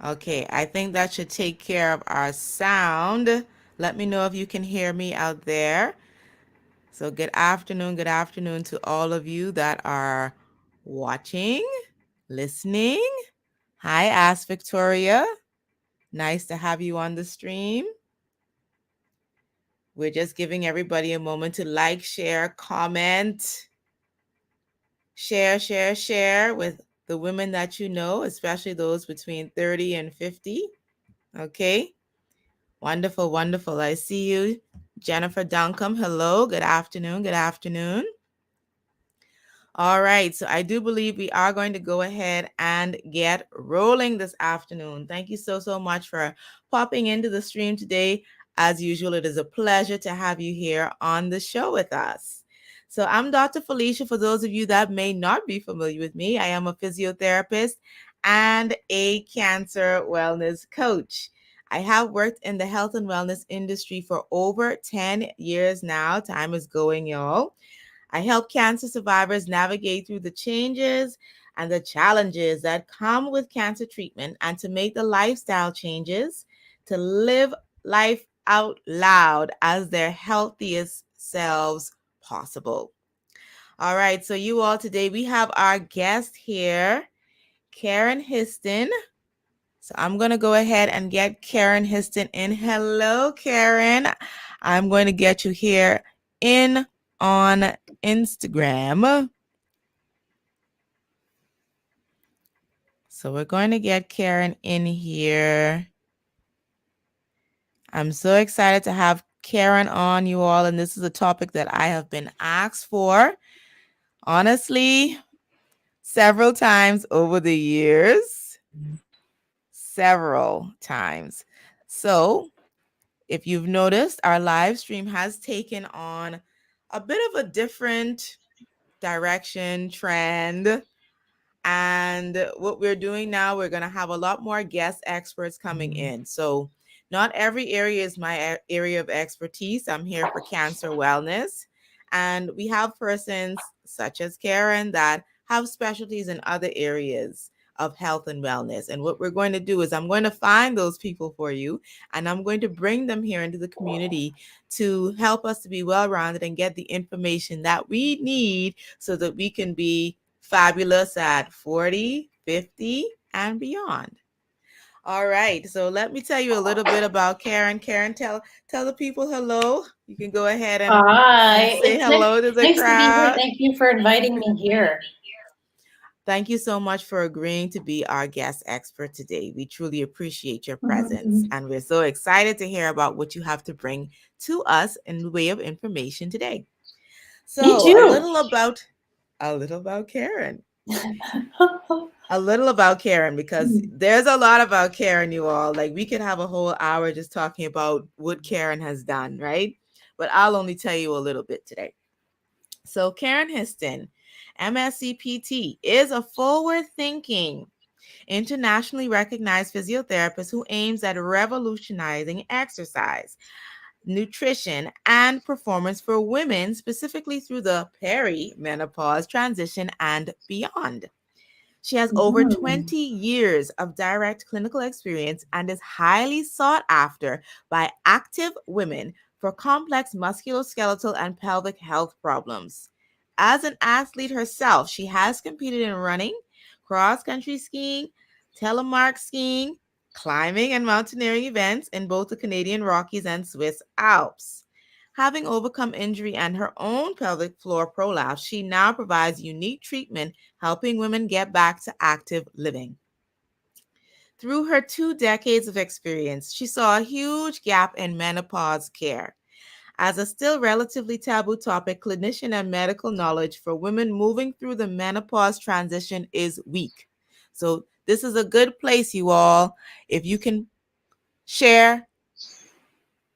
Okay, I think that should take care of our sound. Let me know if you can hear me out there. So good afternoon to all of you that are watching, listening. Hi, Ask Victoria. Nice to have you on the stream. We're just giving everybody a moment to like, share, comment, share with the women that you know, especially those between 30 and 50. Okay. Wonderful, wonderful. I see you, Jennifer Duncombe. Hello. Good afternoon. Good afternoon. All right, so I do believe we are going to go ahead and get rolling this afternoon. Thank you so much for popping into the stream today. As usual, it is a pleasure to have you here on the show with us. So I'm Dr. Felicia. For those of you that may not be familiar with me, I am a physiotherapist and a cancer wellness coach. I have worked in the health and wellness industry for over 10 years now. Time is going, y'all. I help cancer survivors navigate through the changes and the challenges that come with cancer treatment and to make the lifestyle changes to live life out loud as their healthiest selves possible. All right, so you all, today we have our guest here, Karin Histon. So I'm going to go ahead and get Karin Histon in. Hello, Karin. I'm going to get you here in on Instagram. So we're going to get Karin in here. I'm so excited to have Karin on, you all, and this is a topic that I have been asked for, honestly, several times over the years. Several times. So if you've noticed, our live stream has taken on a bit of a different direction, trend. And what we're doing now, we're going to have a lot more guest experts coming in. So not every area is my area of expertise. I'm here for cancer wellness. And we have persons such as Karin that have specialties in other areas of health and wellness. And what we're going to do is I'm going to find those people for you, and I'm going to bring them here into the community to help us to be well-rounded and get the information that we need so that we can be fabulous at 40, 50, and beyond. All right, so let me tell you a little bit about Karin. Karin, tell the people hello. You can go ahead and say hello to the nice crowd. To be here. Thank you for inviting me here. Thank you so much for agreeing to be our guest expert today. We truly appreciate your presence, and we're so excited to hear about what you have to bring to us in the way of information today. So me too. a little about Karin. A little about Karin, because there's a lot about Karin, you all. Like, we could have a whole hour just talking about what Karin has done, right? But I'll only tell you a little bit today. So Karin Histon MSc.PT is a forward-thinking, internationally recognized physiotherapist who aims at revolutionizing exercise, nutrition, and performance for women, specifically through the peri-menopause transition and beyond. She has over 20 years of direct clinical experience and is highly sought after by active women for complex musculoskeletal and pelvic health problems. As an athlete herself, she has competed in running, cross-country skiing, telemark skiing, climbing, and mountaineering events in both the Canadian Rockies and Swiss Alps. Having overcome injury and her own pelvic floor prolapse, she now provides unique treatment, helping women get back to active living. Through her 2 decades of experience, she saw a huge gap in menopause care. As a still relatively taboo topic, clinician and medical knowledge for women moving through the menopause transition is weak. So this is a good place, you all. If you can share,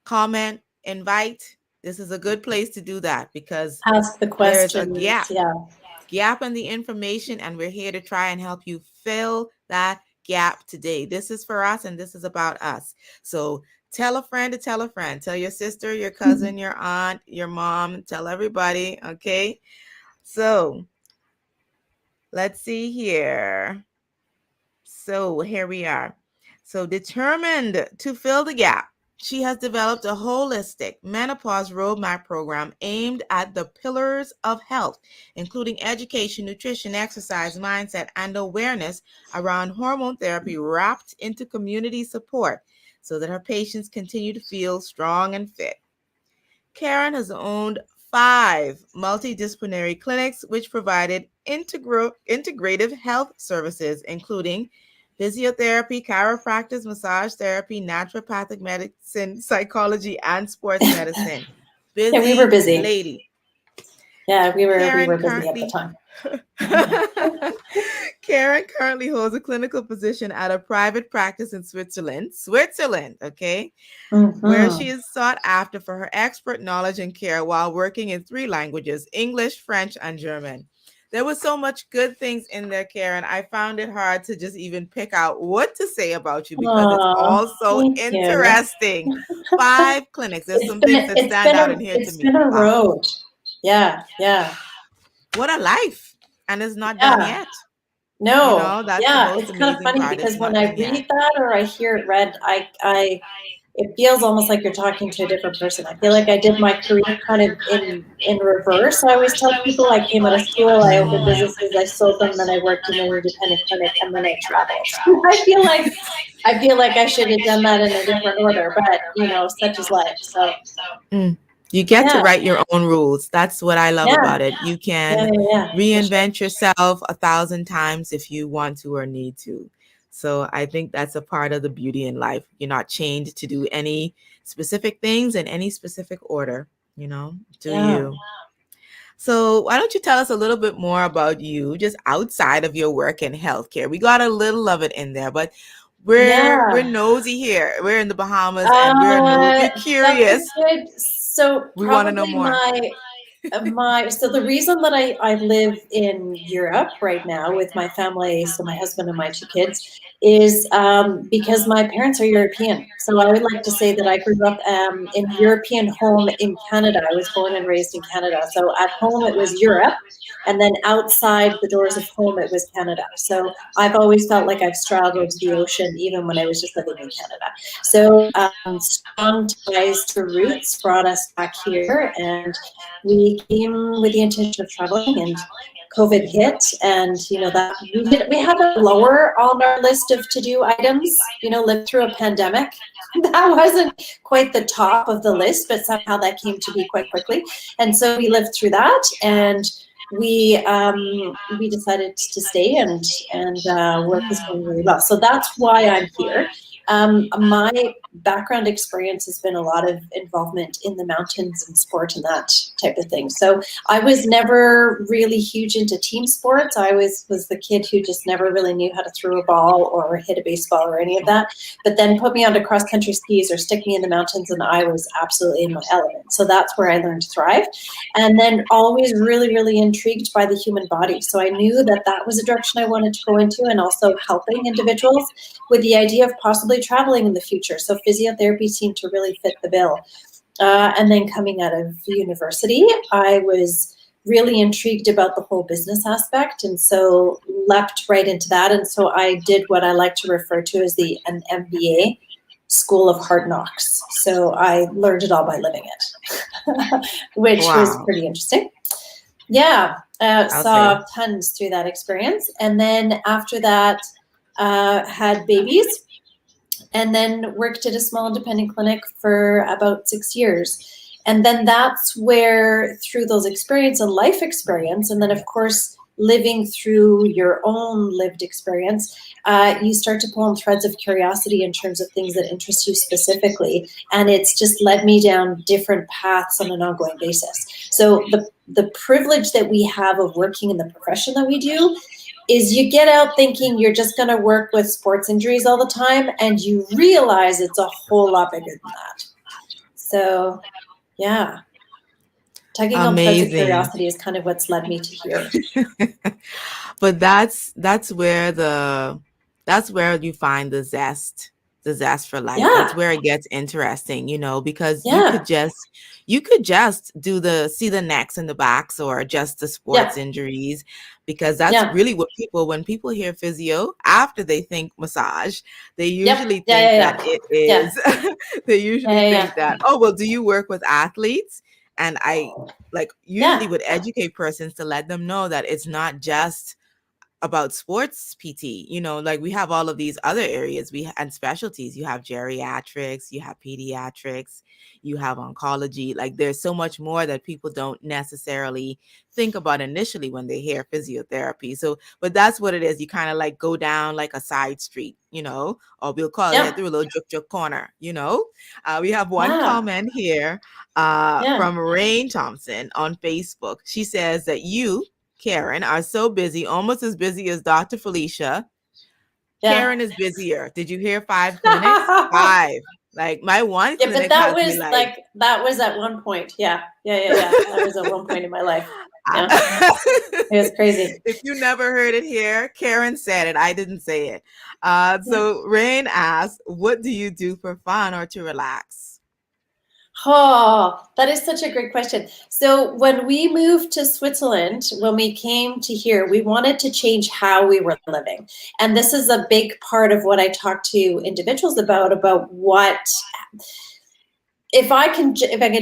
comment, invite, this is a good place to do that, because ask the there's a questions. gap in the information, and we're here to try and help you fill that gap today. This is for us, and this is about us. So tell a friend to tell a friend. Tell your sister, your cousin, your aunt, your mom. Tell everybody, okay? So let's see here. So here we are. So determined to fill the gap, she has developed a holistic menopause roadmap program aimed at the pillars of health, including education, nutrition, exercise, mindset, and awareness around hormone therapy wrapped into community support so that her patients continue to feel strong and fit. Karin has owned 5 multidisciplinary clinics which provided integrative health services, including physiotherapy, chiropractic, massage therapy, naturopathic medicine, psychology, and sports medicine. Yeah, we were Busy busy. lady. Yeah, we Karin were busy at the currently time. Karin currently holds a clinical position at a private practice in Switzerland, okay, where she Mm-hmm. is sought after for her expert knowledge and care while working in 3 languages, English, French, and German. There was so much good things in there, Karin. I found it hard to just even pick out what to say about you because it's Oh, all so thank you. interesting. 5 clinics. There's some things that stand out in here to It's me. been a Wow. road. Yeah, yeah, What a life. And it's not done yeah. yet. No, That's the yeah. most It's kind of amazing funny part. It's because when not I done yet. read that or I hear it read, it feels almost like you're talking to a different person. I feel like I did my career kind of in reverse. I always tell people I came out of school, I opened businesses, I sold them, then I worked in an independent clinic, and then I traveled. I feel like I should have done that in a different order, but such is life. So You get to yeah, write your own rules. That's what I love yeah, about it. You yeah, can yeah, for sure. reinvent yourself 1,000 times if you want to or need to. So I think that's a part of the beauty in life. You're not chained to do any specific things in any specific order, do Yeah, you? So why don't you tell us a little bit more about you, just outside of your work in healthcare? We got a little of it in there, but we're yeah. nosy here. We're in the Bahamas and we're That's a curious. good. So We want to know probably more. so the reason that I live in Europe right now with my family, so my husband and my 2 kids, is because my parents are European. So I would like to say that I grew up in a European home in Canada. I was born and raised in Canada. So at home it was Europe, and then outside the doors of home it was Canada. So I've always felt like I've straddled the ocean, even when I was just living in Canada. So strong ties to roots brought us back here, and we came with the intention of traveling, and COVID hit, and that we had a lower on our list of to-do items. Lived through a pandemic. That wasn't quite the top of the list, but somehow that came to be quite quickly, and so we lived through that, and we decided to stay, and work is going really well. So that's why I'm here. My background experience has been a lot of involvement in the mountains and sport and that type of thing. So I was never really huge into team sports. I was the kid who just never really knew how to throw a ball or hit a baseball or any of that. But then put me onto cross country skis or stick me in the mountains and I was absolutely in my element. So that's where I learned to thrive. And then always really, really intrigued by the human body. So I knew that that was a direction I wanted to go into, and also helping individuals with the idea of possibly traveling in the future. So physiotherapy seemed to really fit the bill. And then coming out of university, I was really intrigued about the whole business aspect, and so leapt right into that. And so I did what I like to refer to as an MBA, School of Hard Knocks. So I learned it all by living it, which was Wow. pretty interesting. Yeah, I'll say. saw tons through that experience. And then after that, had babies, and then worked at a small independent clinic for about 6 years. And then that's where, through those experience and life experience, and then of course living through your own lived experience, you start to pull on threads of curiosity in terms of things that interest you specifically. And it's just led me down different paths on an ongoing basis. So the privilege that we have of working in the profession that we do is you get out thinking you're just going to work with sports injuries all the time, and you realize it's a whole lot bigger than that. So, yeah, tugging on threads of Amazing. curiosity is kind of what's led me to here. But that's where you find the zest the zest for life. That's Yeah. where it gets interesting, because Yeah. you could just see the necks and the backs or just the sports Yeah. injuries, because that's Yeah. really what when people hear physio, after they think massage, they Yep. usually Yeah. think that Yeah. it Yeah. is they Yeah. usually Yeah. think Yeah. that, oh, well, do you work with athletes? And I usually Yeah. would educate persons to let them know that it's not just about sports PT. We have all of these other areas and specialties. You have geriatrics, you have pediatrics, you have oncology. Like, there's so much more that people don't necessarily think about initially when they hear physiotherapy. So, but that's what it is. You kind of go down like a side street, or we'll call it Yep. through a little juk corner. We have one Yeah. comment here Yeah. from Rain Thompson on Facebook. She says that you, Karin, are so busy, almost as busy as Dr. Felicia. Yeah. Karin is busier. Did you hear 5 clinics? 5. Like, my one Yeah, but clinic has me like, that was at one point. Yeah. Yeah. Yeah. Yeah. That was at one point in my life. Yeah. It was crazy. if you never heard it here, Karin said it. I didn't say it. Yeah. So Rain asked, what do you do for fun or to relax? Oh, that is such a great question. So when we moved to Switzerland, when we came to here, we wanted to change how we were living. And this is a big part of what I talk to individuals about what if I can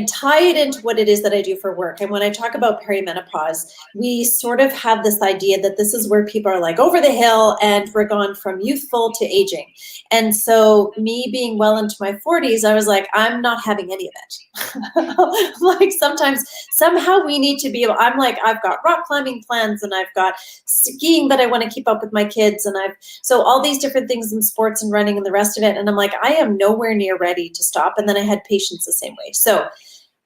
tie it into what it is that I do for work. And when I talk about perimenopause, we sort of have this idea that this is where people are like over the hill and we're gone from youthful to aging. And so me being well into my 40s, I was like, I'm not having any of it. Like somehow we need to be, I'm like, I've got rock climbing plans and I've got skiing that I want to keep up with my kids. And so all these different things in sports and running and the rest of it. And I'm like, I am nowhere near ready to stop. And then I had patients the same way. So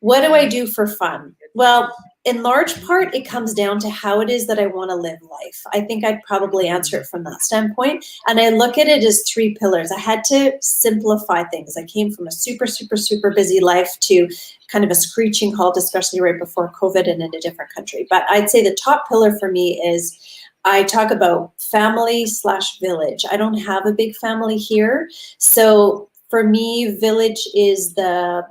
what do I do for fun? Well, in large part, it comes down to how it is that I want to live life. I think I'd probably answer it from that standpoint. And I look at it as 3 pillars. I had to simplify things. I came from a super, super, super busy life to kind of a screeching halt, especially right before COVID and in a different country. But I'd say the top pillar for me is I talk about family/village. I don't have a big family here. So for me, village is the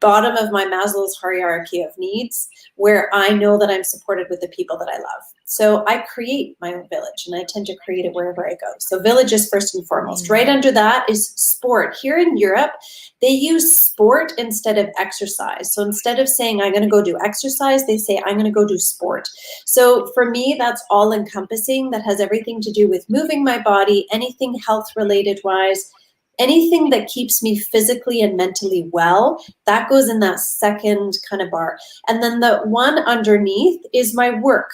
bottom of my Maslow's hierarchy of needs, where I know that I'm supported with the people that I love. So I create my own village, and I tend to create it wherever I go. So village is first and foremost. Right under that is sport. Here in Europe, they use sport instead of exercise. So instead of saying I'm going to go do exercise, they say I'm going to go do sport. So for me, that's all encompassing. That has everything to do with moving my body, anything health related wise. Anything that keeps me physically and mentally well, that goes in that second kind of bar. And then the one underneath is my work,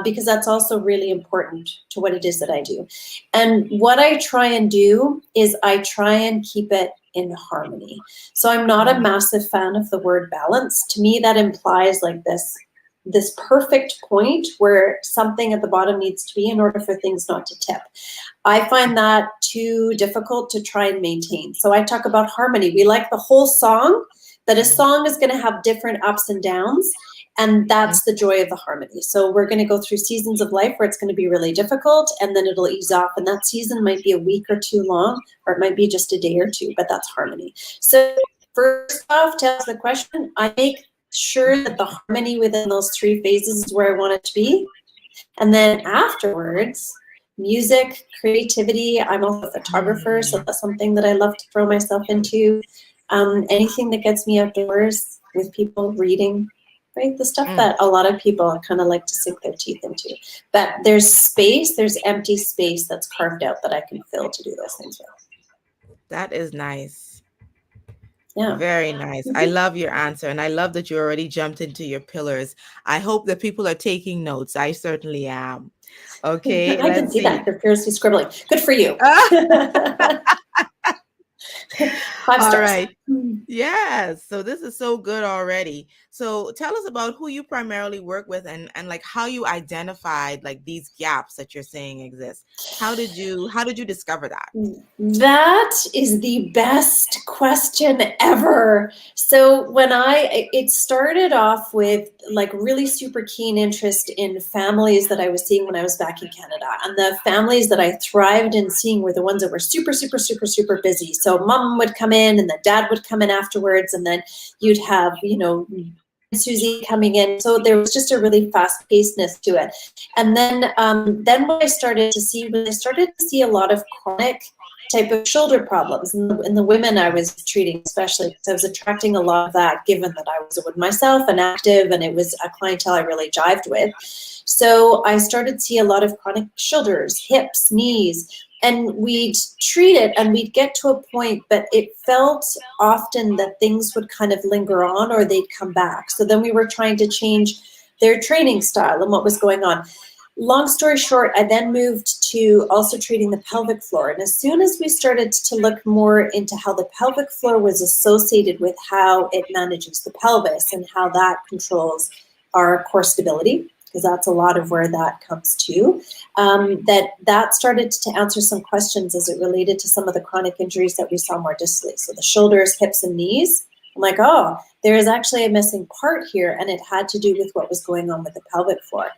because that's also really important to what it is that I do. And what I try and do is I try and keep it in harmony. So I'm not a massive fan of the word balance. To me, that implies like this perfect point where something at the bottom needs to be in order for things not to tip. I find that too difficult to try and maintain. So I talk about harmony. We like the whole song, that a song is going to have different ups and downs. And that's the joy of the harmony. So we're going to go through seasons of life where it's going to be really difficult, and then it'll ease off. And that season might be a week or 2 long, or it might be just a day or 2, but that's harmony. So first off, to ask the question, I make sure that the harmony within those 3 phases is where I want it to be. And then afterwards, music, creativity. I'm also a photographer, so that's something that I love to throw myself into. Anything that gets me outdoors with people, reading, right? The stuff that a lot of people kind of like to sink their teeth into. But there's empty space that's carved out that I can fill to do those things with. That is nice. Yeah. Very nice. I love your answer, and I love that you already jumped into your pillars. I hope that people are taking notes. I certainly am. Okay, I can let's see see. that. You're fiercely scribbling. Good for you. 5 All stars. right. Yes. So this is so good already. So tell us about who you primarily work with, and like how you identified like these gaps that you're saying exist. How did you discover that? That is the best question ever. So it started off with like really super keen interest in families that I was seeing when I was back in Canada. And the families that I thrived in seeing were the ones that were super, super, super, super busy. So mom would come in and the dad would come in afterwards. And then you'd have, Susie coming in. So there was just a really fast pacedness to it. And then what I started to see, when I started to see a lot of chronic type of shoulder problems in the women I was treating, especially because I was attracting a lot of that, given that I was a woman myself and active, and it was a clientele I really jived with. So I started to see a lot of chronic shoulders, hips, knees, and we'd treat it and we'd get to a point, but it felt often that things would kind of linger on or they'd come back. So then we were trying to change their training style and what was going on. Long story short, I then moved to also treating the pelvic floor. And as soon as we started to look more into how the pelvic floor was associated with how it manages the pelvis and how that controls our core stability, because that's a lot of where that comes to, that started to answer some questions as it related to some of the chronic injuries that we saw more distally. So the shoulders, hips, and knees. I'm like, oh, there is actually a missing part here, and it had to do with what was going on with the pelvic floor.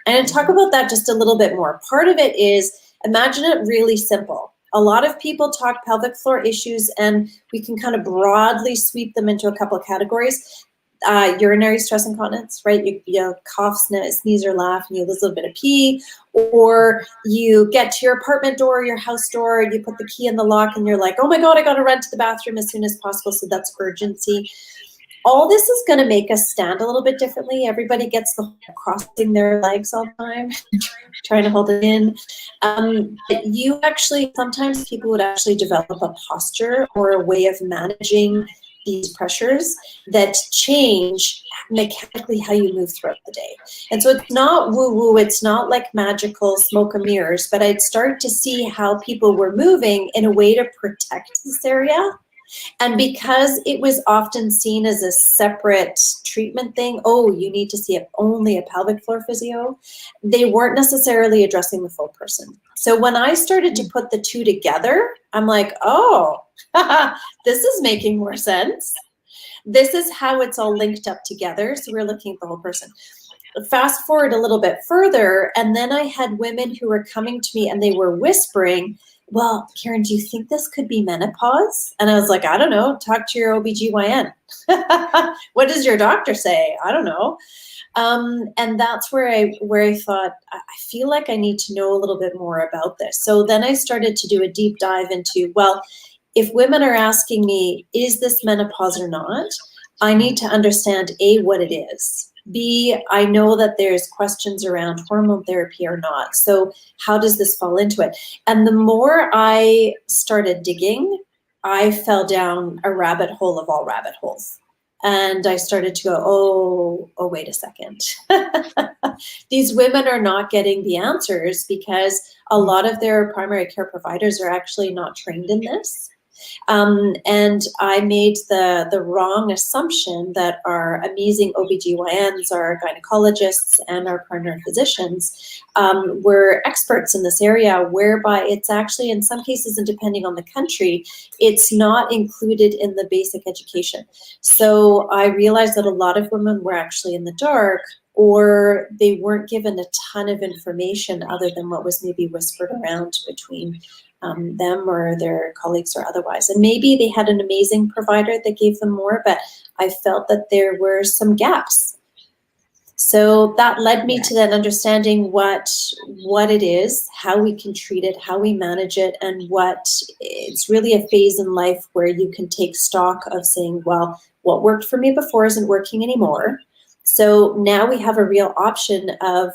And to talk about that just a little bit more. Part of it is, imagine it really simple. A lot of people talk pelvic floor issues, and we can kind of broadly sweep them into a couple of categories. Urinary stress incontinence, right? You cough, sneeze, or laugh, and you lose a little bit of pee, or you get to your apartment door, your house door, you put the key in the lock, and you're like, oh my God, I got to run to the bathroom as soon as possible. So that's urgency. All this is going to make us stand a little bit differently. Everybody gets the crossing their legs all the time, trying to hold it in. But you actually, sometimes people would actually develop a posture or a way of managing these pressures that change mechanically how you move throughout the day. And so it's not woo-woo, it's not like magical smoke and mirrors, but I'd start to see how people were moving in a way to protect this area. And because it was often seen as a separate treatment thing, oh, you need to see only a pelvic floor physio, they weren't necessarily addressing the full person. So when I started to put the two together, I'm like, oh, this is making more sense. This is how it's all linked up together. So we're looking at the whole person. Fast forward a little bit further, and then I had women who were coming to me and they were whispering, well, Karin, do you think this could be menopause? And I was like, I don't know. Talk to your OBGYN. What does your doctor say? I don't know. And that's where I thought, I feel like I need to know a little bit more about this. So then I started to do a deep dive into, well, if women are asking me, is this menopause or not? I need to understand, A, what it is. B, I know that there's questions around hormone therapy or not. So how does this fall into it? And the more I started digging, I fell down a rabbit hole of all rabbit holes. And I started to go, oh, wait a second. These women are not getting the answers because a lot of their primary care providers are actually not trained in this. And I made the wrong assumption that our amazing OBGYNs, our gynecologists, and our primary physicians were experts in this area, whereby it's actually, in some cases, and depending on the country, it's not included in the basic education. So I realized that a lot of women were actually in the dark, or they weren't given a ton of information other than what was maybe whispered around between them or their colleagues or otherwise. And maybe they had an amazing provider that gave them more, but I felt that there were some gaps. So that led me to then understanding what it is, how we can treat it, how we manage it, and what it's really a phase in life where you can take stock of saying, well, what worked for me before isn't working anymore. So now we have a real option of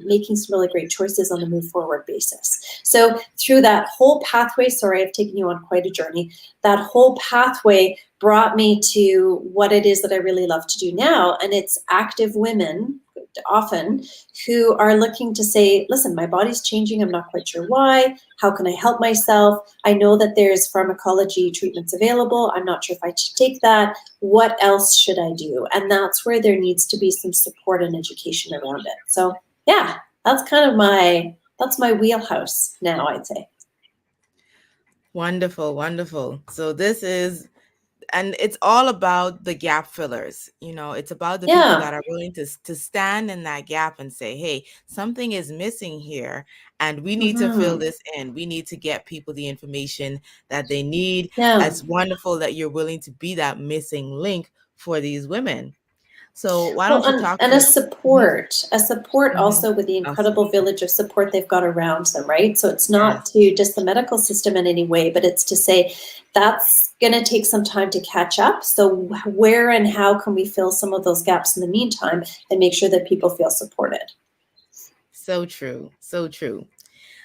making some really great choices on a move forward basis. So through that whole pathway, sorry, I've taken you on quite a journey. That whole pathway brought me to what it is that I really love to do now. And it's active women, often who are looking to say, listen, my body's changing. I'm not quite sure why. How can I help myself? I know that there's pharmacology treatments available. I'm not sure if I should take that. What else should I do? And that's where there needs to be some support and education around it. So yeah, that's kind of that's my wheelhouse now, I'd say. Wonderful, wonderful. So this is, and it's all about the gap fillers. You know, it's about the people Yeah. that are willing to stand in that gap and say, hey, something is missing here and we need to fill Mm-hmm. this in. We need to get people the information that they need. Yeah. It's wonderful that you're willing to be that missing link for these women. So why Well, don't you talk and to us? Mhm, a support mhm. also with the Awesome. incredible village of support they've got around them, right? So it's not Yes. to just the medical system in any way, but it's to say that's going to take some time to catch up. So where and how can we fill some of those gaps in the meantime and make sure that people feel supported? So true. So true.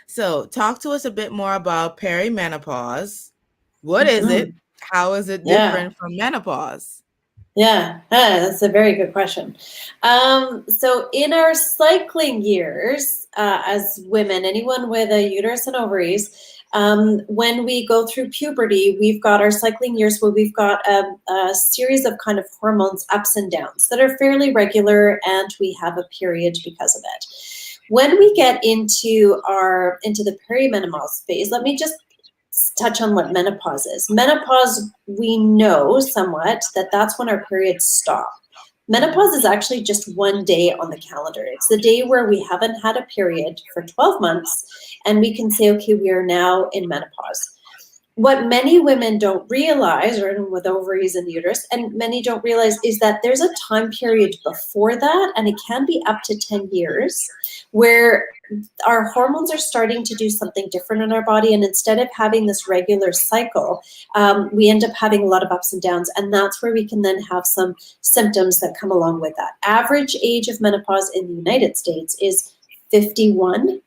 So talk to us a bit more about perimenopause. What is Mm-hmm. it? How is it Yeah. different from menopause? Yeah, that's a very good question. So, in our cycling years, as women, anyone with a uterus and ovaries, when we go through puberty, we've got our cycling years where we've got a series of kind of hormones ups and downs that are fairly regular, and we have a period because of it. When we get into the perimenopause phase, let me just touch on what menopause is. Menopause, we know somewhat that that's when our periods stop. Menopause is actually just one day on the calendar. It's the day where we haven't had a period for 12 months and we can say, okay, we are now in menopause. What many women don't realize, or with ovaries and uterus, and many don't realize, is that there's a time period before that, and it can be up to 10 years, where our hormones are starting to do something different in our body. And instead of having this regular cycle, we end up having a lot of ups and downs. And that's where we can then have some symptoms that come along with that. Average age of menopause in the United States is 51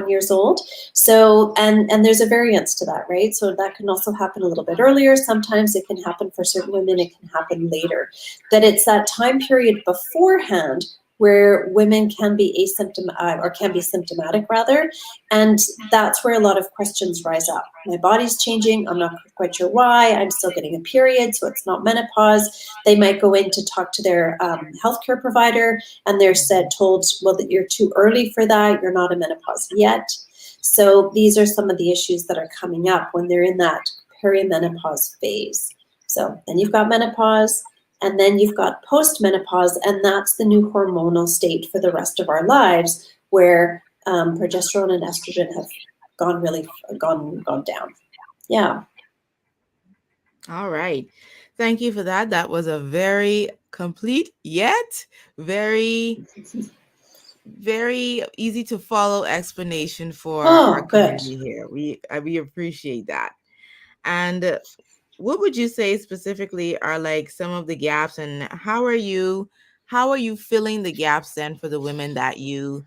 years old. So, and there's a variance to that, right? So that can also happen a little bit earlier. Sometimes it can happen for certain women, it can happen later. That it's that time period beforehand where women can be or can be symptomatic rather. And that's where a lot of questions rise up. My body's changing. I'm not quite sure why. I'm still getting a period, so it's not menopause. They might go in to talk to their healthcare provider, and they're told, well, that you're too early for that. You're not in menopause yet. So these are some of the issues that are coming up when they're in that perimenopause phase. So then you've got menopause, and then you've got postmenopause, and that's the new hormonal state for the rest of our lives, where progesterone and estrogen have gone down. Yeah. All right. Thank you for that. That was a very complete yet very, very easy to follow explanation for our Oh, good. community here. We appreciate that. And what would you say specifically are like some of the gaps, and how are you filling the gaps then for the women that you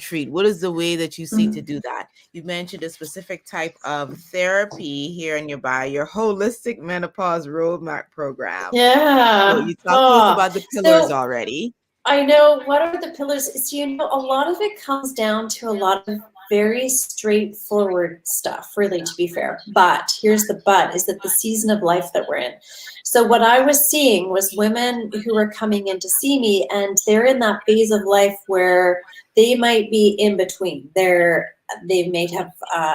treat? What is the way that you see to Mm. do that? You mentioned a specific type of therapy here in your bio, your holistic menopause roadmap program. So Yeah. you talked to us Oh, about the pillars so already. I know, what are the pillars? So, a lot of it comes down to a lot of very straightforward stuff, really, to be fair. But here's the but, is that the season of life that we're in. So what I was seeing was women who were coming in to see me, and they're in that phase of life where they might be in between. They may have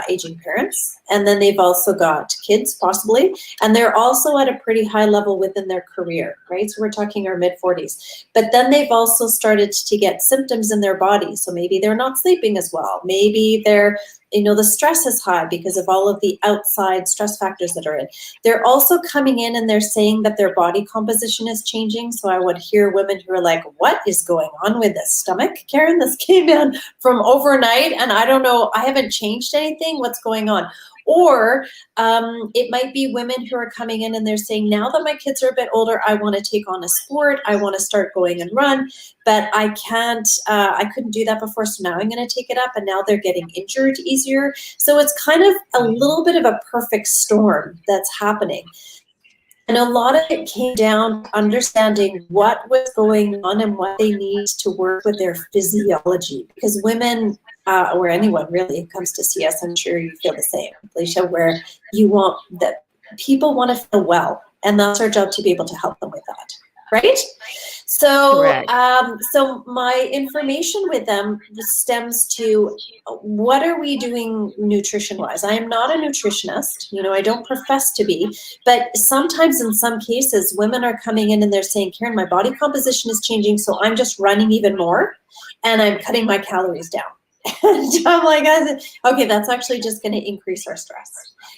aging parents, and then they've also got kids, possibly, and they're also at a pretty high level within their career, right? So we're talking our mid 40s. But then they've also started to get symptoms in their body. So maybe they're not sleeping as well. Maybe the stress is high because of all of the outside stress factors that are in. They're also coming in and they're saying that their body composition is changing. So I would hear women who are like, what is going on with this stomach, Karin? This came in from overnight and I don't know, I haven't changed anything. What's going on? Or it might be women who are coming in and they're saying, now that my kids are a bit older, I want to take on a sport. I want to start going and run, but I can't, I couldn't do that before. So now I'm going to take it up, and now they're getting injured easier. So it's kind of a little bit of a perfect storm that's happening. And a lot of it came down to understanding what was going on and what they need to work with their physiology. Because women, or anyone really who comes to see us, I'm sure you feel the same, Felicia, where you want that people want to feel well. And that's our job to be able to help them with that, right? So, Correct. so my information with them stems to what are we doing nutrition-wise? I am not a nutritionist, I don't profess to be, but sometimes in some cases, women are coming in and they're saying, Karin, my body composition is changing, so I'm just running even more and I'm cutting my calories down. And I'm like, okay, that's actually just going to increase our stress,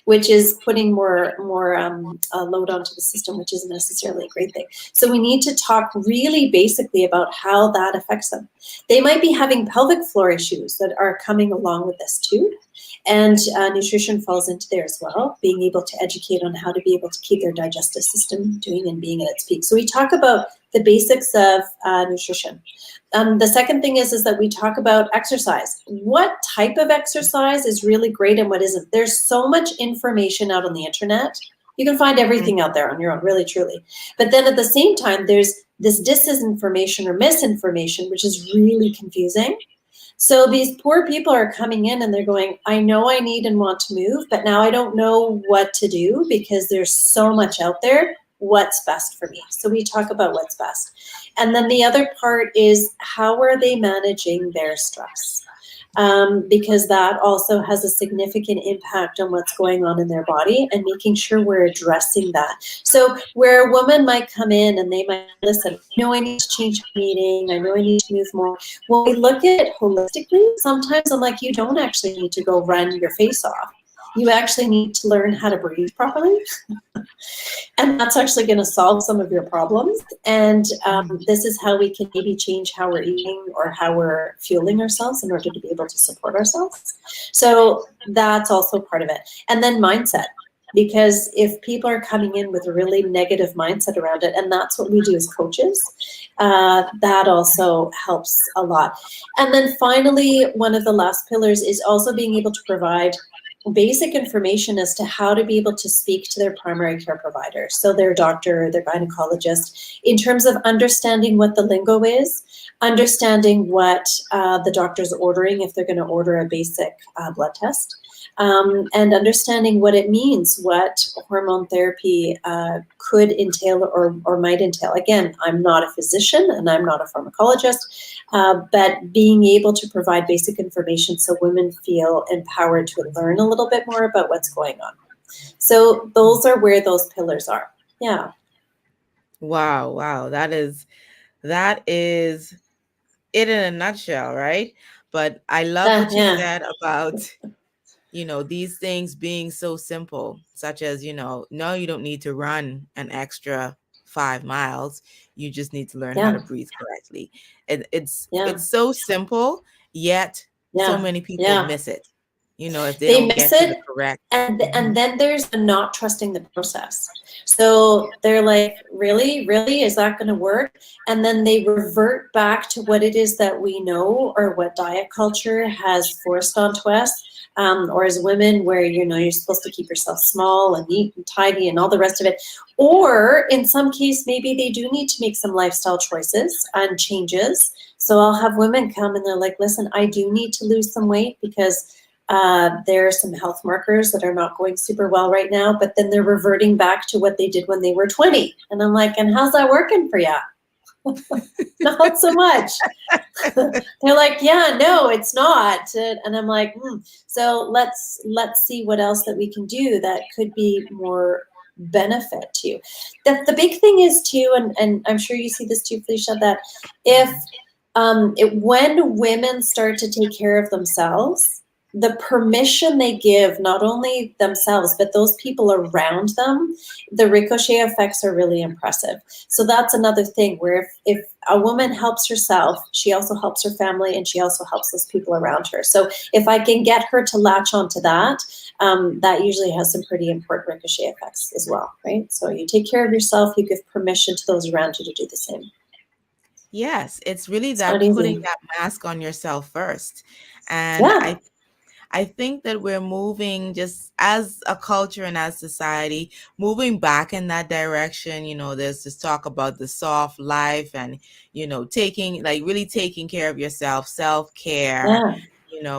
which is putting more load onto the system, which isn't necessarily a great thing. So we need to talk really basically about how that affects them. They might be having pelvic floor issues that are coming along with this too. And nutrition falls into there as well, being able to educate on how to be able to keep their digestive system doing and being at its peak. So we talk about the basics of nutrition. The second thing is that we talk about exercise. What type of exercise is really great and what isn't? There's so much information out on the internet. You can find everything out there on your own, really, truly. But then at the same time, there's this disinformation or misinformation, which is really confusing. So these poor people are coming in and they're going, I know I need and want to move, but now I don't know what to do because there's so much out there. What's best for me? So we talk about what's best. And then the other part is how are they managing their stress? Because that also has a significant impact on what's going on in their body and making sure we're addressing that. So where a woman might come in and they might listen, I know I need to change my eating, I know I need to move more. When we look at it holistically, sometimes I'm like, you don't actually need to go run your face off. You actually need to learn how to breathe properly. And that's actually going to solve some of your problems. And this is how we can maybe change how we're eating or how we're fueling ourselves in order to be able to support ourselves. So that's also part of it. And then mindset. Because if people are coming in with a really negative mindset around it, and that's what we do as coaches, that also helps a lot. And then finally, one of the last pillars is also being able to provide basic information as to how to be able to speak to their primary care provider, so their doctor, their gynecologist, in terms of understanding what the lingo is, understanding what the doctor's ordering if they're going to order a basic blood test, and understanding what it means, what hormone therapy could entail or might entail. Again, I'm not a physician and I'm not a pharmacologist, but being able to provide basic information so women feel empowered to learn a little bit more about what's going on. So those are where those pillars are. Yeah. Wow. That is it in a nutshell, right? But I love what you Yeah. said about, these things being so simple, such as, no, you don't need to run an extra 5 miles. You just need to learn how to Yeah. breathe correctly. It's Yeah. so simple, yet so Yeah. many people Yeah. miss it, if they They don't miss get to the it, correct. and then there's the not trusting the process. So they're like, really, is that going to work? And then they revert back to what it is that we know or what diet culture has forced onto us. Or as women, where you're supposed to keep yourself small and neat and tidy and all the rest of it. Or in some case, maybe they do need to make some lifestyle choices and changes. So I'll have women come and they're like, listen, I do need to lose some weight because there are some health markers that are not going super well right now, but then they're reverting back to what they did when they were 20. And I'm like, and how's that working for you? Not so much. They're like, yeah, no, it's not. And I'm like, so let's see what else that we can do that could be more benefit to you. The big thing is too, and I'm sure you see this too, Felicia, that when women start to take care of themselves, the permission they give not only themselves, but those people around them, the ricochet effects are really impressive. So that's another thing where if a woman helps herself, she also helps her family and she also helps those people around her. So if I can get her to latch onto that, that usually has some pretty important ricochet effects as well, right? So you take care of yourself, you give permission to those around you to do the same. Yes, it's really It's not that putting easy. that mask on yourself first. And Yeah. I think that we're moving just as a culture and as society, moving back in that direction. There's this talk about the soft life and, taking, like, really taking care of yourself, self-care. Yeah.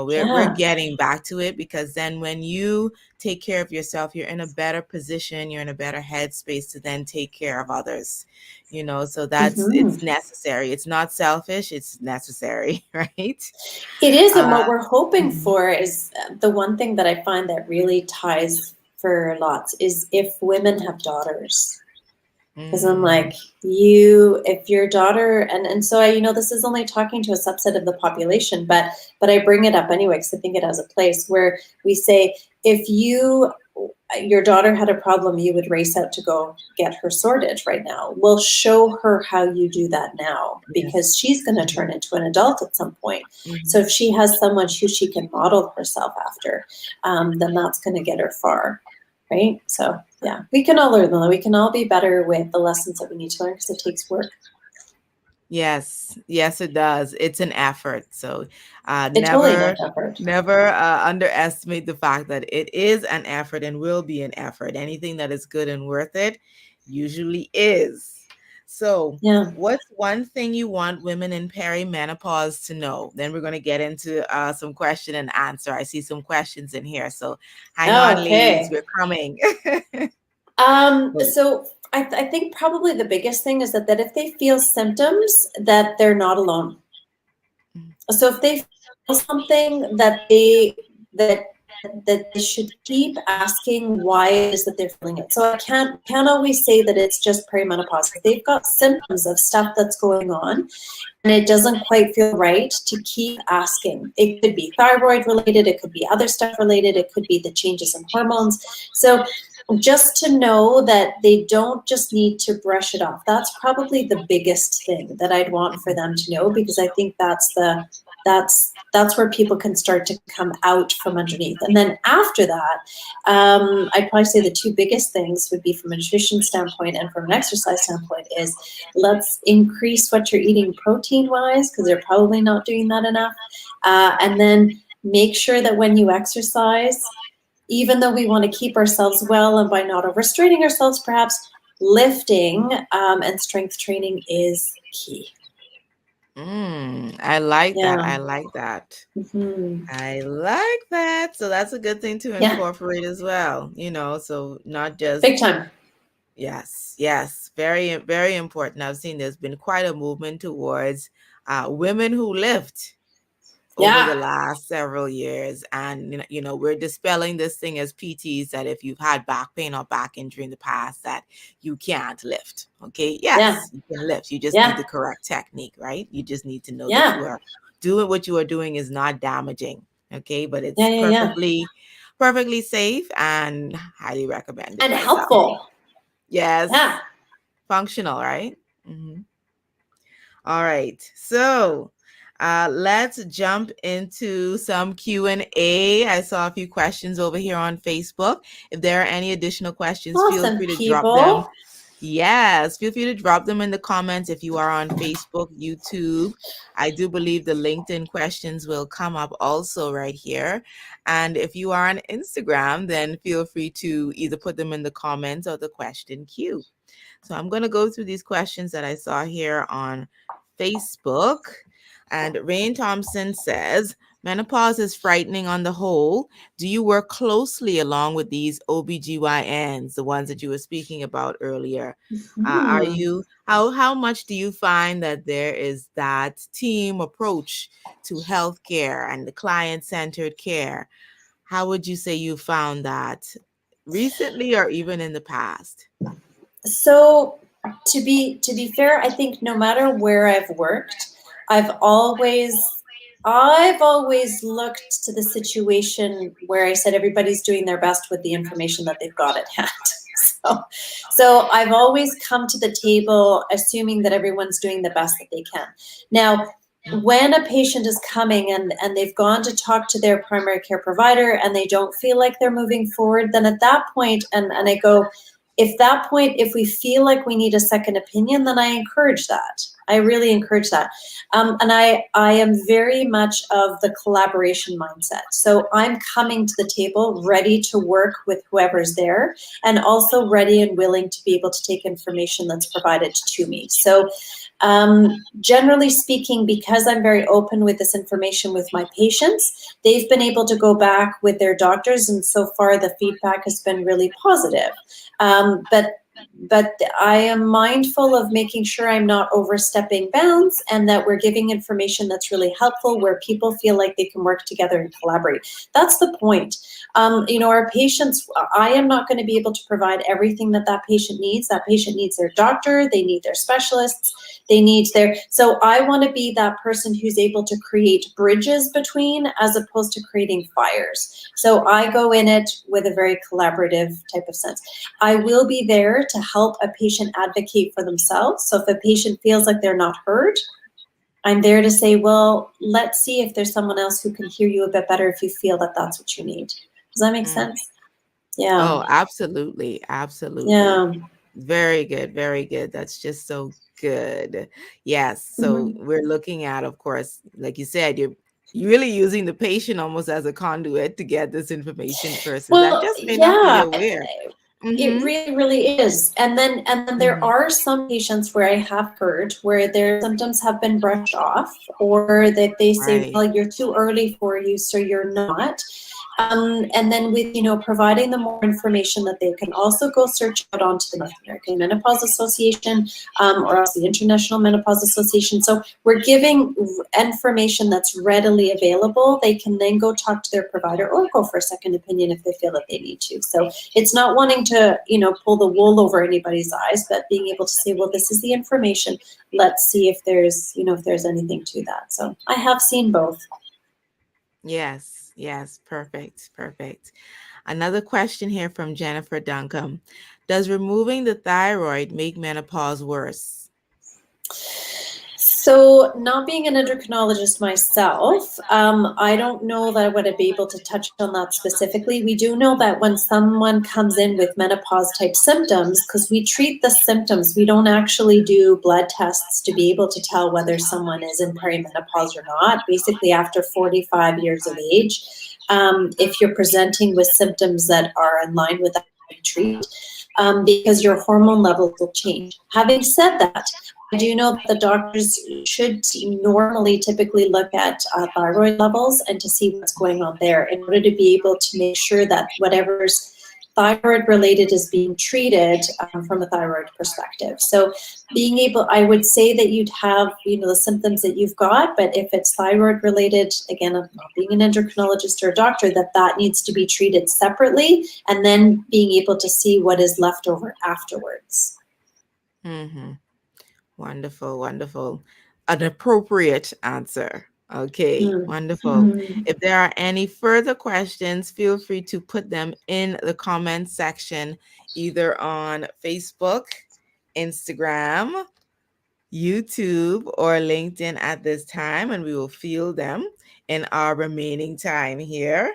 We're Yeah. getting back to it, because then when you take care of yourself, you're in a better position, you're in a better headspace to then take care of others. So it's Mm-hmm. necessary. It's not selfish, it's necessary, right? It is, and Uh, what we're hoping mhm. for is the one thing that I find that really ties for lots is if women have daughters. Because I'm Mm, like, if your daughter, and so this is only talking to a subset of the population, but I bring it up anyway because I think it has a place where we say, if your daughter had a problem, you would race out to go get her sorted right now. We'll show her how you do that now, because yes. she's going to Mhm, turn into an adult at some point. So mhm. if she has someone who she can model herself after, then that's going to get her far, right? So yeah, we can all learn them. We can all be better with the lessons that we need to learn, because it takes work. Yes, yes, it does. It's an effort. So It totally never, does effort. never underestimate the fact that it is an effort and will be an effort. Anything that is good and worth it usually is. So, Yeah. what's one thing you want women in perimenopause to know? Then we're going to get into some question and answer. I see some questions in here. So, hang on, ladies. Okay. We're coming. So I think probably the biggest thing is that if they feel symptoms, that they're not alone. So if they feel something, that they should keep asking why it is that they're feeling it. So I can't always say that it's just perimenopause. If they've got symptoms of stuff that's going on and it doesn't quite feel right, to keep asking. It could be thyroid related, it could be other stuff related, it could be the changes in hormones. So just to know that they don't just need to brush it off. That's probably the biggest thing that I'd want for them to know, because I think that's where people can start to come out from underneath. And then after that, I'd probably say the two biggest things would be, from a nutrition standpoint and from an exercise standpoint, is let's increase what you're eating protein wise, because they're probably not doing that enough. And then make sure that when you exercise, even though we want to keep ourselves well, and by not overstraining ourselves, perhaps lifting and strength training is key. I like that. Yeah. I like that. Mm-hmm. I like that. So that's a good thing to Yeah. incorporate as well, so not Big just, time. yes, yes, very, very important. I've seen there's been quite a movement towards women who lift over the Yeah. last several years. And, we're dispelling this thing as PTs, that if you've had back pain or back injury in the past, that you can't lift. Okay. Yeah. Yes, you can lift. You just need Yeah. the correct technique, right? You just need to know that you Yeah. are doing what you are doing is not damaging. Okay. But Yeah. it's Yeah. Yeah. perfectly safe and highly recommended And myself. helpful. Yeah. Yes. Functional, right? Mhm. All right. So let's jump into some Q&A. I saw a few questions over here on Facebook. If there are any additional questions, feel Awesome free to drop them. people. Yes, feel free to drop them in the comments if you are on Facebook, YouTube. I do believe the LinkedIn questions will come up also right here. And if you are on Instagram, then feel free to either put them in the comments or the question queue. So I'm going to go through these questions that I saw here on Facebook. And Rain Thompson says, menopause is frightening on the whole. Do you work closely along with these OBGYNs, the ones that you were speaking about earlier? Are Hmm. you, how much do you find that there is that team approach to healthcare and the client-centered care? How would you say you found that recently or even in the past? So to be fair, I think no matter where I've worked, I've always I've always looked to the situation where I said everybody's doing their best with the information that they've got at hand. So, so I've always come to the table assuming that everyone's doing the best that they can. Now, when a patient is coming and they've gone to talk to their primary care provider and they don't feel like they're moving forward, then at that point, and I go, if that point, if we feel like we need a second opinion, then I encourage that. I really encourage that. And I am very much of the collaboration mindset. So I'm coming to the table ready to work with whoever's there, and also ready and willing to be able to take information that's provided to me. So generally speaking, because I'm very open with this information with my patients, they've been able to go back with their doctors, and so far the feedback has been really positive. But I am mindful of making sure I'm not overstepping bounds, and that we're giving information that's really helpful, where people feel like they can work together and collaborate. That's the point. Our patients, I am not going to be able to provide everything that patient needs. That patient needs their doctor, they need their specialists, they need so I want to be that person who's able to create bridges between, as opposed to creating fires. So I go in it with a very collaborative type of sense. I will be there to help a patient advocate for themselves. So if a patient feels like they're not heard, I'm there to say, well, let's see if there's someone else who can hear you a bit better if you feel that that's what you need. Does that make sense? Yeah. Oh, absolutely. Absolutely. Yeah. Very good. Very good. That's just so good. Yes. So we're looking at, of course, like you said, you're really using the patient almost as a conduit to get this information versus that Well, just may not be yeah. aware. It really is. And then there are some patients where I have heard where their symptoms have been brushed off, or that they say, Right. well, you're too early for you, so you're not. And then with, providing them more information, that they can also go search out onto the North American Menopause Association, or else the International Menopause Association. So we're giving information that's readily available. They can then go talk to their provider or go for a second opinion if they feel that they need to. So it's not wanting to, pull the wool over anybody's eyes, but being able to say, well, this is the information. Let's see if there's, if there's anything to that. So I have seen both. Yes. Yes. Perfect. Perfect. Another question here from Jennifer Duncombe. Does removing the thyroid make menopause worse? So, not being an endocrinologist myself, I don't know that I would be able to touch on that specifically. We do know that when someone comes in with menopause type symptoms, because we treat the symptoms, we don't actually do blood tests to be able to tell whether someone is in perimenopause or not. Basically, after 45 years of age, if you're presenting with symptoms that are in line with that, we treat, because your hormone levels will change. Having said that, I do know that the doctors should normally typically look at thyroid levels and to see what's going on there in order to be able to make sure that whatever's thyroid related is being treated from a thyroid perspective. So being able, I would say that you'd have, the symptoms that you've got, but if it's thyroid related, again, I'm not being an endocrinologist or a doctor, that needs to be treated separately, and then being able to see what is left over afterwards. Mm-hmm. Wonderful, wonderful. An appropriate answer. Okay, wonderful. If there are any further questions, feel free to put them in the comment section, either on Facebook, Instagram, YouTube, or LinkedIn at this time, and we will field them in our remaining time here.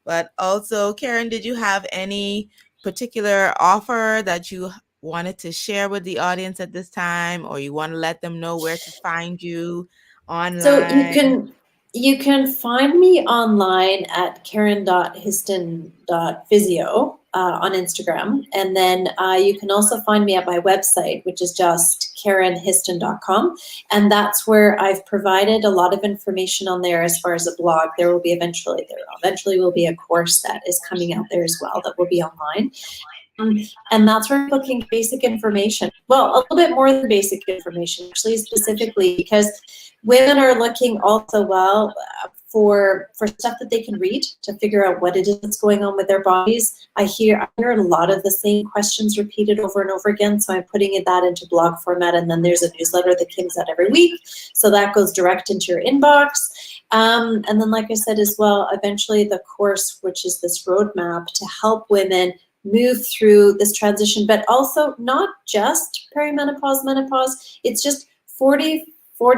But also, Karin, did you have any particular offer that you wanted to share with the audience at this time, or you want to let them know where to find you So online? you can find me online at Karin.Histon.Physio on Instagram. And then you can also find me at my website, which is just KarinHiston.com. And that's where I've provided a lot of information on there as far as a blog. There will be eventually will be a course that is coming out there as well that will be online. And that's where people can get basic information. Well, a little bit more than basic information, actually, specifically because women are looking also for stuff that they can read to figure out what it is that's going on with their bodies. I hear a lot of the same questions repeated over and over again, so I'm putting that into blog format, and then there's a newsletter that comes out every week, so that goes direct into your inbox. And then, like I said as well, eventually the course, which is this roadmap to help women move through this transition, but also not just perimenopause, menopause. It's just 40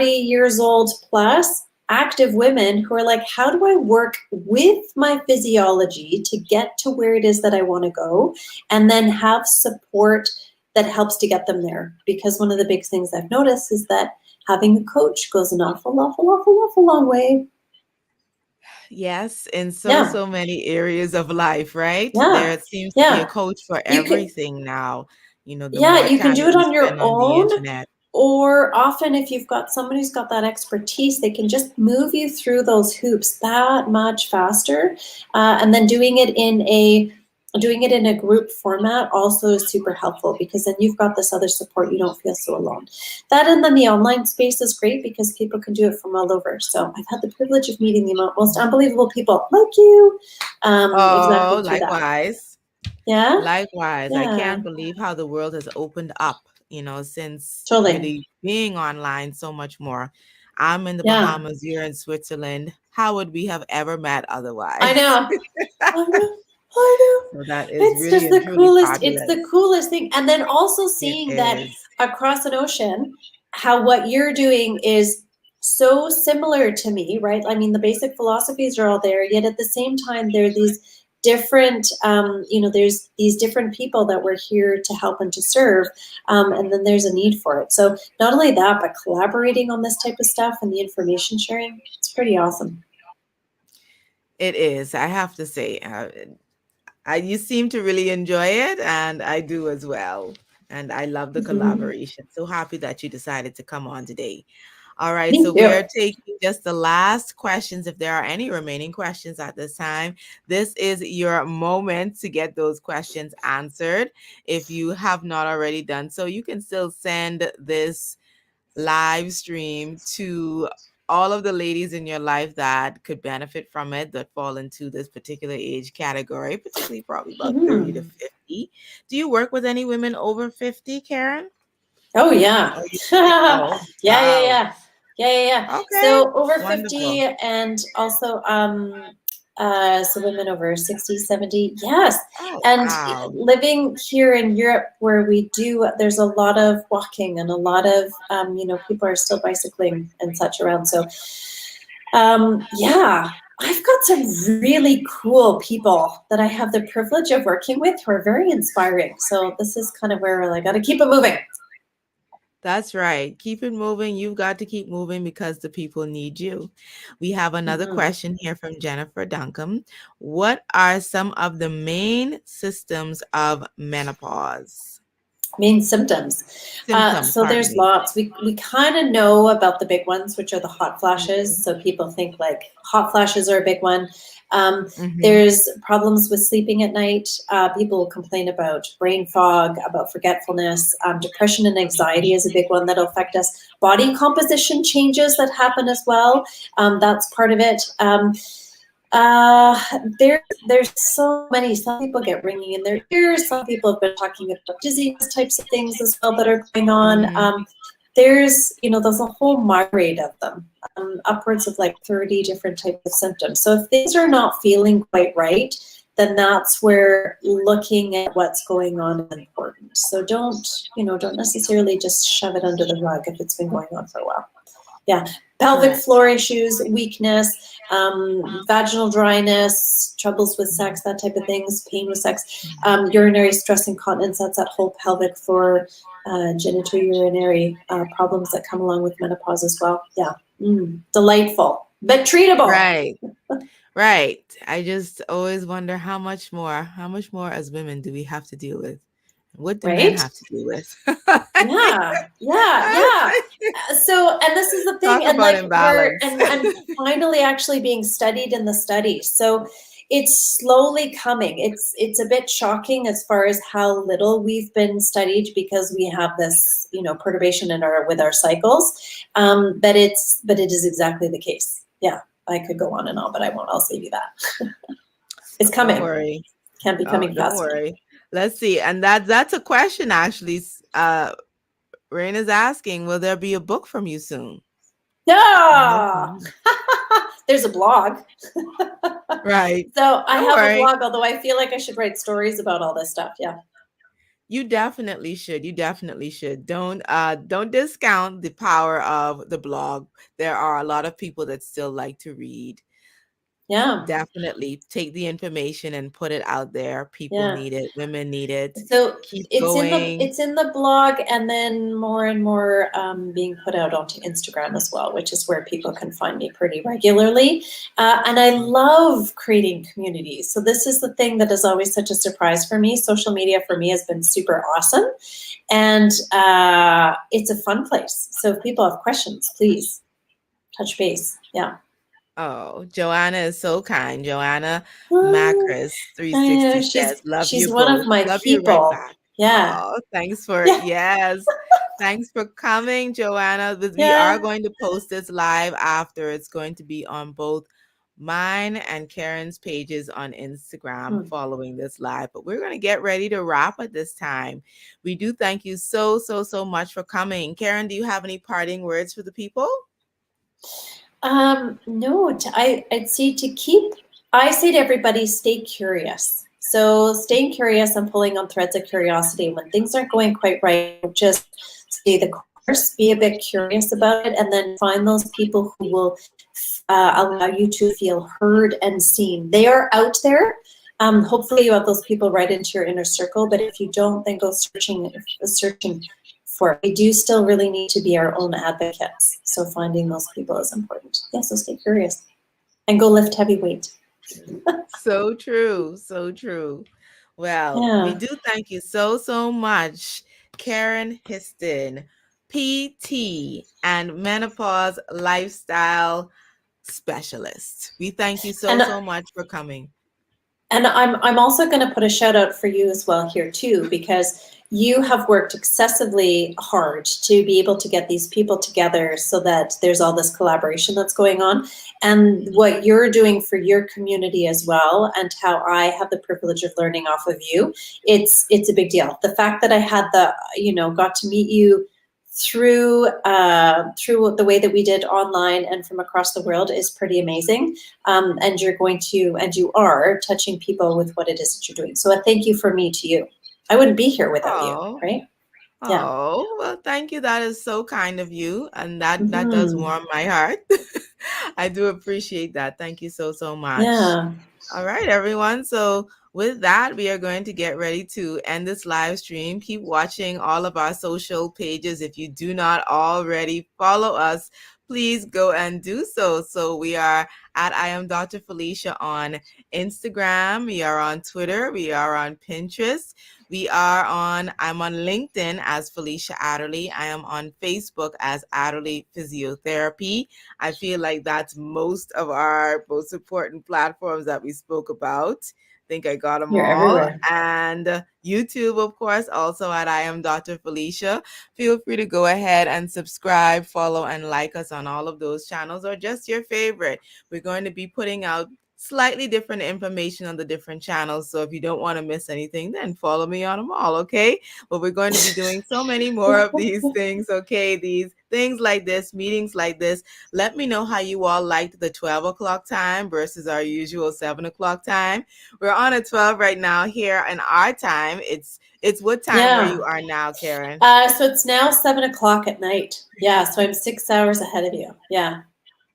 years old plus active women who are like, how do I work with my physiology to get to where it is that I want to go, and then have support that helps to get them there? Because one of the big things I've noticed is that having a coach goes an awful, awful, awful, awful long way. Yes, in Yeah, so many areas of life, right? yeah, There seems to be a yeah. coach for You can, everything now. The yeah, more you can time do that it we on your spend on the own, internet. or often if you've got somebody who's got that expertise, they can just move you through those hoops that much faster. And then doing it in a group format also is super helpful, because then you've got this other support. You don't feel so alone. That, and then the online space is great because people can do it from all over. So I've had the privilege of meeting the most unbelievable people like you, exactly Oh, through that. likewise. Yeah, Likewise. I yeah, can't believe how the world has opened up, since totally. really being online so much more. I'm in the Yeah, Bahamas, you're in Switzerland. How would we have ever met I otherwise? know. I know. I know. So that is It's really just and the truly coolest. It's the fabulous. coolest thing. And then also It seeing that is. across an ocean, how what you're doing is so similar to me, right? I mean, the basic philosophies are all there, yet at the same time, there are these different, there's these different people that we're here to help and to serve. And then there's a need for it. So not only that, but collaborating on this type of stuff and the information sharing, it's pretty awesome. It is. I have to say, you seem to really enjoy it, and I do as well. And I love the collaboration. So happy that you decided to come on today. All right, so Thank we you. are taking just the last questions. If there are any remaining questions at this time, this is your moment to get those questions answered. If you have not already done so, you can still send this live stream to all of the ladies in your life that could benefit from it, that fall into this particular age category, particularly probably about 30 to Mhm. 50. Do you work with any women over 50, Karen? Oh yeah. Or you Yeah, oh, yeah, yeah. wow. Yeah. Okay. So over Wonderful. 50, and also so women over 60, 70. Yes. Oh, And wow. living here in Europe, where there's a lot of walking, and a lot of people are still bicycling and such around. So yeah, I've got some really cool people that I have the privilege of working with who are very inspiring. So this is kind of where we're like, gotta keep it moving. That's right. Keep it moving. You've got to keep moving because the people need you. We have another Mhm. question here from Jennifer Duncan. What are some of the main systems of menopause? Main symptoms. Symptoms, So pardon there's me. lots. We kind of know about the big ones, which are the hot flashes. Mhm, So people think like hot flashes are a big one. mhm, There's problems with sleeping at night. People complain about brain fog, about forgetfulness. Depression and anxiety is a big one that'll affect us. Body composition changes that happen as well. That's part of it. Uh, there's so many. Some people get ringing in their ears. Some people have been talking about dizziness types of things as well that are going on. mhm. There's a whole myriad of them, upwards of like 30 different types of symptoms. So if things are not feeling quite right, then that's where looking at what's going on is important. So don't necessarily just shove it under the rug if it's been going on for a while. Yeah, pelvic Correct. floor issues, weakness, vaginal dryness, troubles with sex, that type of things, pain with sex, urinary stress incontinence, that's that whole pelvic floor, genitourinary problems that come along with menopause as well. Yeah, delightful, but treatable, Right. Right. I just always wonder how much more as women do we have to deal with? What do men right? have to deal with? Yeah. So, and this is the thing, Talk and about like imbalance. and I'm finally actually being studied in the studies. So it's slowly coming. It's a bit shocking as far as how little we've been studied, because we have this, perturbation in our cycles. But it is exactly the case. Yeah, I could go on and on, but I won't. I'll save you that. It's Don't coming. worry. Can't be Oh, coming don't fast enough. worry. Let's see. And that's a question actually. Rain is asking, will there be a book from you soon? Yeah. Mhm. There's a blog. Right. So I Don't have a worry. blog, although I feel like I should write stories about all this stuff. Yeah. You definitely should. You definitely should. Don't discount the power of the blog. There are a lot of people that still like to read. Yeah. Definitely take the information and put it out there. People Yeah. need it. Women need it. So Keep it's in the going. it's in the blog, and then more and more being put out onto Instagram as well, which is where people can find me pretty regularly. And I love creating communities. So this is the thing that is always such a surprise for me. Social media for me has been super awesome, and it's a fun place. So if people have questions, please touch base. Yeah. Oh, Joanna is so kind. Joanna Oh, Macris I know 360 says, love you she's one of both. my Love you right people. back. Yeah. Oh, thanks for, Yeah. yes. Thanks for coming, Joanna. We are Yeah. going to post this live after. It's going to be on both mine and Karen's pages on Instagram Hmm. following this live. But we're going to get ready to wrap at this time. We do thank you so, so, so much for coming. Karen, do you have any parting words for the people? No, I'd say I say to everybody, stay curious. So staying curious and pulling on threads of curiosity when things aren't going quite right, just stay the course, be a bit curious about it, and then find those people who will allow you to feel heard and seen. They are out there. Hopefully you have those people right into your inner circle, but if you don't, then go searching for it. We do still really need to be our own advocates. So finding those people is important. Yeah, so stay curious and go lift heavy weight. So true. So true. Well, we Yeah. do thank you so, so much, Karin Histon, PT and menopause lifestyle specialist. We thank you so, And so much for coming. And I'm also going to put a shout out for you as well here too, because you have worked excessively hard to be able to get these people together so that there's all this collaboration that's going on. And what you're doing for your community as well, and how I have the privilege of learning off of you, it's a big deal. The fact that I had got to meet you through the way that we did online and from across the world is pretty amazing. And you are touching people with what it is that you're doing. So a thank you from me to you. I wouldn't be here without you, Oh, right? Yeah. oh, well, thank you. That is so kind of you. And that does Mm-hmm. warm my heart. I do appreciate that. Thank you so, so much. Yeah. All right, everyone. So, with that, we are going to get ready to end this live stream. Keep watching all of our social pages. If you do not already follow us, please go and do so. So, we are at I am Dr. Felicia on Instagram. We are on Twitter. We are on Pinterest. I'm on LinkedIn as Felicia Adderley. I am on Facebook as Adderley Physiotherapy. I feel like that's most of our most important platforms that we spoke about. I think I got them You're all. everywhere. And YouTube, of course, also at I am Dr. Felicia. Feel free to go ahead and subscribe, follow, and like us on all of those channels or just your favorite. We're going to be putting out slightly different information on the different channels. So if you don't want to miss anything, then follow me on them all, okay? But we're going to be doing so many more of these things, okay? These things like this, meetings like this. Let me know how you all liked the 12 o'clock time versus our usual 7 o'clock time. We're on at 12 right now here in our time. It's what time where Yeah. you are now, Karen? So it's now 7 o'clock at night. Yeah. So I'm 6 hours ahead of you. Yeah.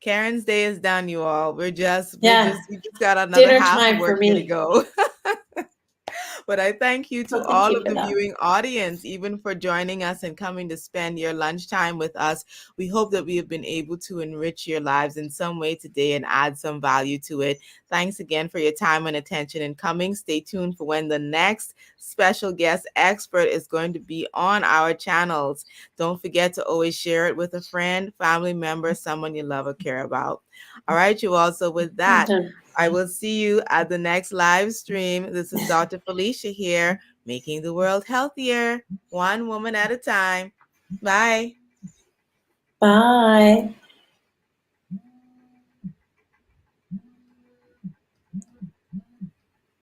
Karen's day is done, you all. Yeah. We just got another Dinner half a time for workday to me. go. But I thank you to So thank all you of for the that. viewing audience, even for joining us and coming to spend your lunchtime with us. We hope that we have been able to enrich your lives in some way today and add some value to it. Thanks again for your time and attention in coming. Stay tuned for when the next special guest expert is going to be on our channels. Don't forget to always share it with a friend, family member, someone you love or care about. All right, you all. So with that, I will see you at the next live stream. This is Dr. Felicia here, making the world healthier, one woman at a time. Bye. Bye.